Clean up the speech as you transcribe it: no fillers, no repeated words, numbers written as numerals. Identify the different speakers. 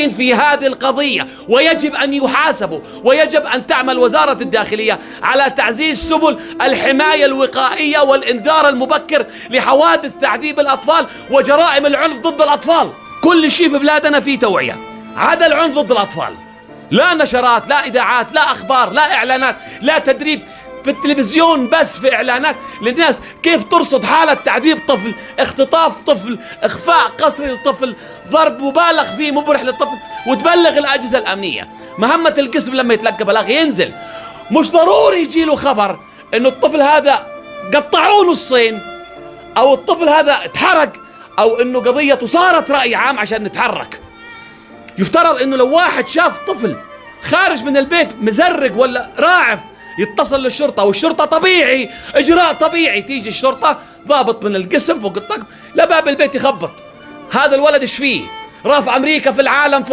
Speaker 1: في هذه القضية، ويجب أن يحاسبوا، ويجب أن تعمل وزارة الداخلية على تعزيز سبل الحماية الوقائية والإنذار المبكر لحوادث تعذيب الأطفال وجرائم العنف ضد الأطفال. كل شيء في بلادنا فيه توعية عدا العنف ضد الأطفال. لا نشرات، لا إذاعات، لا أخبار، لا إعلانات، لا تدريب في التلفزيون، بس في إعلانات للناس كيف ترصد حالة تعذيب طفل، اختطاف طفل، إخفاء قسري للطفل، ضرب مبالغ فيه مبرح للطفل، وتبلغ الأجهزة الأمنية. مهمة القسم لما يتلقى بلاغ ينزل، مش ضروري يجي له خبر إنه الطفل هذا قطعوه نصين، أو الطفل هذا اتحرق، أو إنه قضية صارت رأي عام عشان نتحرك. يفترض إنه لو واحد شاف طفل خارج من البيت مزرق ولا راعف يتصل للشرطة، والشرطة طبيعي إجراء طبيعي تيجي الشرطة، ضابط من القسم فوق الطقم لباب البيت يخبط، هذا الولد إيش فيه؟ رافع أمريكا في العالم